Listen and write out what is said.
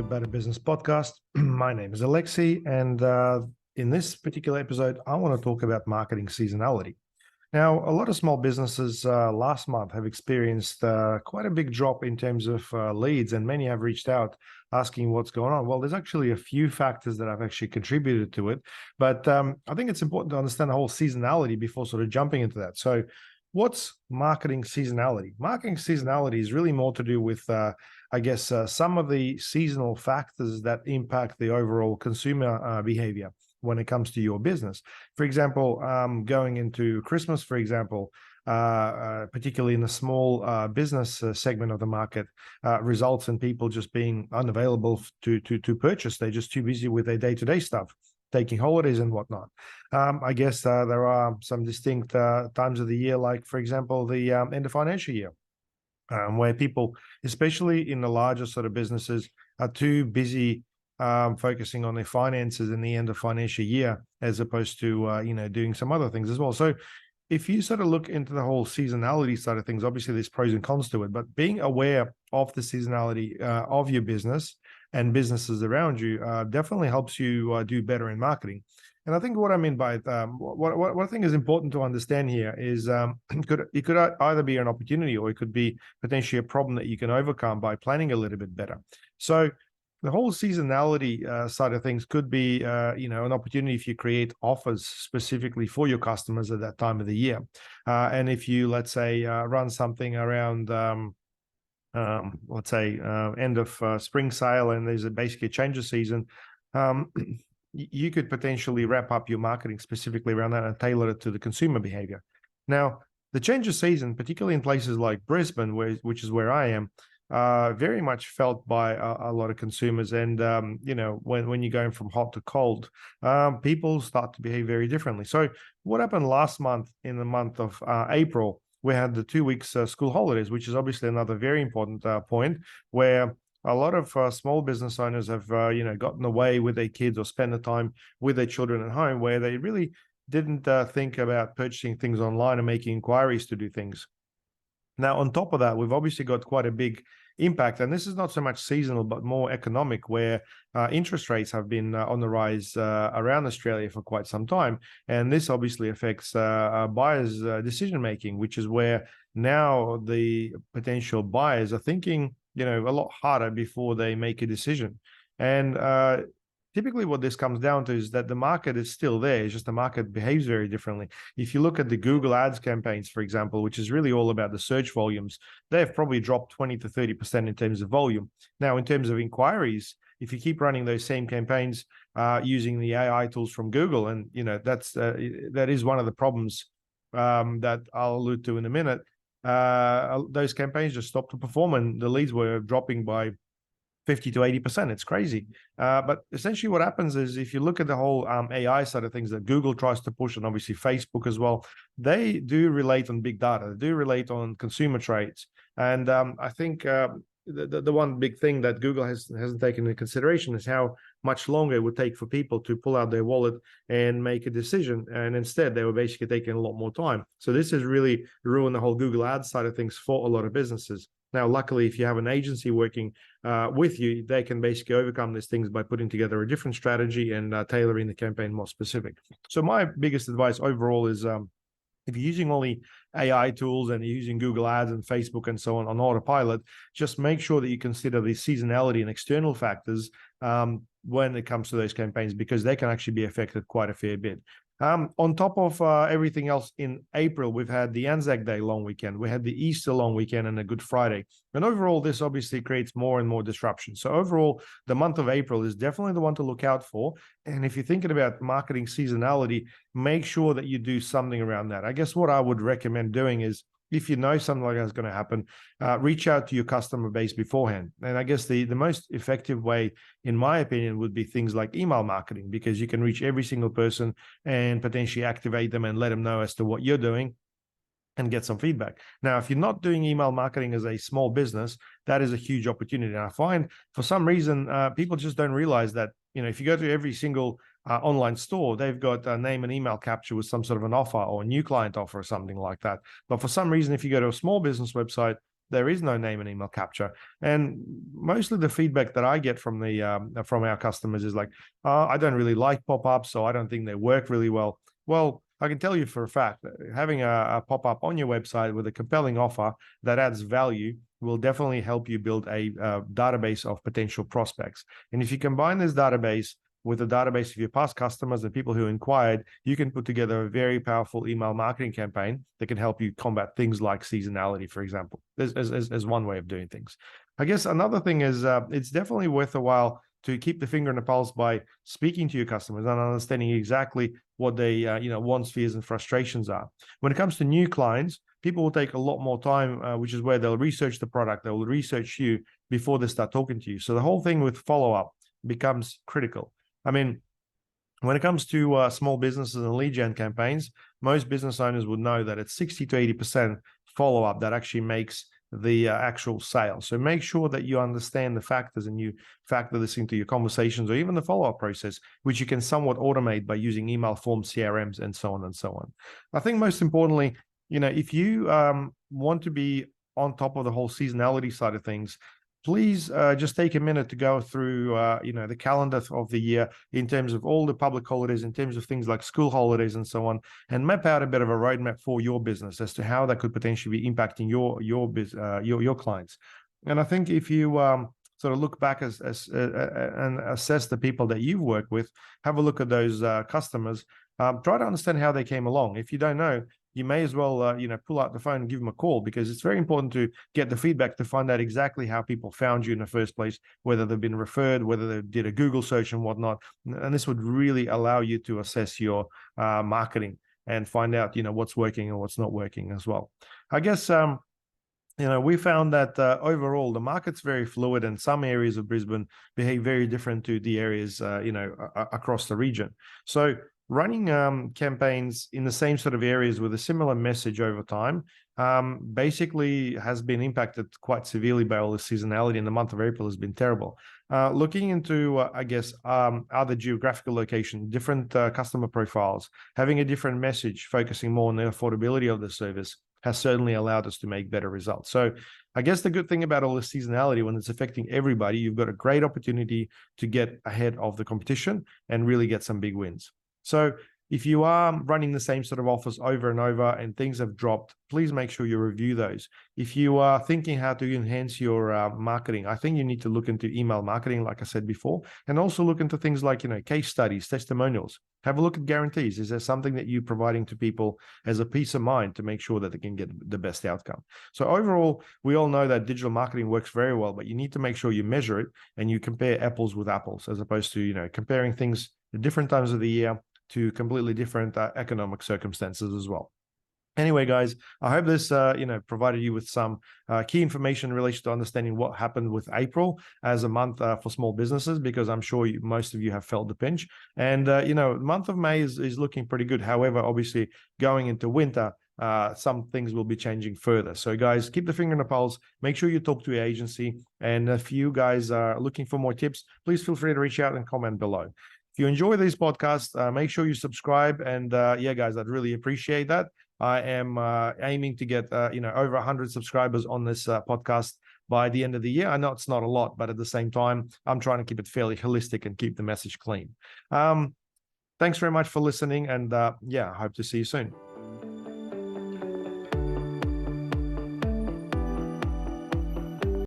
Better Business podcast. My name is Alexei, and in this particular episode, I want to talk about marketing seasonality. Now, a lot of small businesses last month have experienced quite a big drop in terms of leads, and many have reached out asking what's going on. Well, there's actually a few factors that have actually contributed to it, but I think it's important to understand the whole seasonality before sort of jumping into that. So, what's marketing seasonality? Marketing seasonality is really more to do with some of the seasonal factors that impact the overall consumer behavior when it comes to your business. For example, going into Christmas, for example, particularly in the small business segment of the market, results in people just being unavailable to purchase. They're just too busy with their day-to-day stuff, taking holidays and whatnot. There are some distinct times of the year, like, for example, the end of financial year, where people, especially in the larger sort of businesses, are too busy focusing on their finances in the end of financial year, as opposed to doing some other things as well. So if you sort of look into the whole seasonality side of things, obviously there's pros and cons to it, but being aware of the seasonality of your business and businesses around you definitely helps you do better in marketing. And I think what I mean by what I think is important to understand here is it could either be an opportunity, or it could be potentially a problem that you can overcome by planning a little bit better. So the whole seasonality side of things could be an opportunity if you create offers specifically for your customers at that time of the year. And if you, let's say, run something around end of spring sale, and there's basically a change of season, you could potentially wrap up your marketing specifically around that and tailor it to the consumer behavior. Now, the change of season, particularly in places like Brisbane, which is where I am, very much felt by a lot of consumers. And, when you're going from hot to cold, people start to behave very differently. So what happened last month, in the month of April, we had the 2 weeks school holidays, which is obviously another very important point, where a lot of small business owners have, gotten away with their kids or spend the time with their children at home, where they really didn't think about purchasing things online and making inquiries to do things. Now, on top of that, we've obviously got quite a big impact, and this is not so much seasonal, but more economic, where interest rates have been on the rise around Australia for quite some time. And this obviously affects buyers' decision-making, which is where now the potential buyers are thinking, a lot harder before they make a decision. And typically what this comes down to is that the market is still there. It's just the market behaves very differently. If you look at the Google Ads campaigns, for example, which is really all about the search volumes, they've probably dropped 20 to 30% in terms of volume. Now, in terms of inquiries, if you keep running those same campaigns using the AI tools from Google, and that is one of the problems that I'll allude to in a minute, those campaigns just stopped to perform, and the leads were dropping by 50 to 80%. It's crazy. But essentially what happens is, if you look at the whole AI side of things that Google tries to push, and obviously Facebook as well, they do relate on big data. They do relate on consumer traits. And I think the one big thing that Google hasn't taken into consideration is how much longer it would take for people to pull out their wallet and make a decision. And instead, they were basically taking a lot more time. So this has really ruined the whole Google Ads side of things for a lot of businesses. Now, luckily, if you have an agency working with you, they can basically overcome these things by putting together a different strategy and tailoring the campaign more specific. So my biggest advice overall is, if you're using only AI tools and you're using Google Ads and Facebook and so on autopilot, just make sure that you consider the seasonality and external factors when it comes to those campaigns, because they can actually be affected quite a fair bit. On top of everything else, in April, we've had the Anzac Day long weekend. We had the Easter long weekend and a Good Friday. And overall, this obviously creates more and more disruption. So overall, the month of April is definitely the one to look out for. And if you're thinking about marketing seasonality, make sure that you do something around that. I guess what I would recommend doing is, if you know something like that's going to happen, reach out to your customer base beforehand. And I guess the most effective way, in my opinion, would be things like email marketing, because you can reach every single person and potentially activate them and let them know as to what you're doing and get some feedback. Now, if you're not doing email marketing as a small business, that is a huge opportunity. And I find for some reason, people just don't realize that, if you go to every single online store, they've got a name and email capture with some sort of an offer or a new client offer or something like that. But for some reason, if you go to a small business website, there is no name and email capture. And mostly the feedback that I get from from our customers is like, I don't really like pop-ups, so I don't think they work really well. Well, I can tell you for a fact that having a pop-up on your website with a compelling offer that adds value will definitely help you build a database of potential prospects. And if you combine this database with a database of your past customers and people who inquired, you can put together a very powerful email marketing campaign that can help you combat things like seasonality, for example, as one way of doing things. I guess another thing is it's definitely worth a while to keep the finger on the pulse by speaking to your customers and understanding exactly what they wants, fears, and frustrations are. When it comes to new clients, people will take a lot more time, which is where they'll research the product, they'll research you before they start talking to you. So the whole thing with follow-up becomes critical. I mean, when it comes to small businesses and lead gen campaigns, most business owners would know that it's 60 to 80% follow-up that actually makes the actual sale. So make sure that you understand the factors and you factor this into your conversations or even the follow-up process, which you can somewhat automate by using email forms, CRMs, and so on and so on. I think most importantly, if you want to be on top of the whole seasonality side of things, please just take a minute to go through, the calendar of the year in terms of all the public holidays, in terms of things like school holidays and so on, and map out a bit of a roadmap for your business as to how that could potentially be impacting your clients. And I think if you sort of look back and assess the people that you've worked with, have a look at those customers, try to understand how they came along. If you don't know, you may as well, pull out the phone and give them a call, because it's very important to get the feedback to find out exactly how people found you in the first place, whether they've been referred, whether they did a Google search and whatnot. And this would really allow you to assess your marketing and find out, what's working and what's not working as well. I guess, we found that overall the market's very fluid, and some areas of Brisbane behave very different to the areas, across the region. So running campaigns in the same sort of areas with a similar message over time basically has been impacted quite severely by all the seasonality, and the month of April has been terrible. Looking into, other geographical locations, different customer profiles, having a different message, focusing more on the affordability of the service has certainly allowed us to make better results. So I guess the good thing about all this seasonality, when it's affecting everybody, you've got a great opportunity to get ahead of the competition and really get some big wins. So if you are running the same sort of offers over and over and things have dropped, please make sure you review those. If you are thinking how to enhance your marketing, I think you need to look into email marketing, like I said before, and also look into things like, case studies, testimonials. Have a look at guarantees. Is there something that you're providing to people as a peace of mind to make sure that they can get the best outcome? So overall, we all know that digital marketing works very well, but you need to make sure you measure it and you compare apples with apples, as opposed to, comparing things at different times of the year to completely different economic circumstances as well. Anyway, guys, I hope this, provided you with some key information in relation to understanding what happened with April as a month for small businesses, because I'm sure most of you have felt the pinch. And, the month of May is looking pretty good. However, obviously, going into winter, some things will be changing further. So guys, keep the finger on the pulse. Make sure you talk to your agency. And if you guys are looking for more tips, please feel free to reach out and comment below. If you enjoy these podcasts, make sure you subscribe. And guys, I'd really appreciate that. I am aiming to get, over 100 subscribers on this podcast by the end of the year. I know it's not a lot, but at the same time, I'm trying to keep it fairly holistic and keep the message clean. Thanks very much for listening. And I hope to see you soon.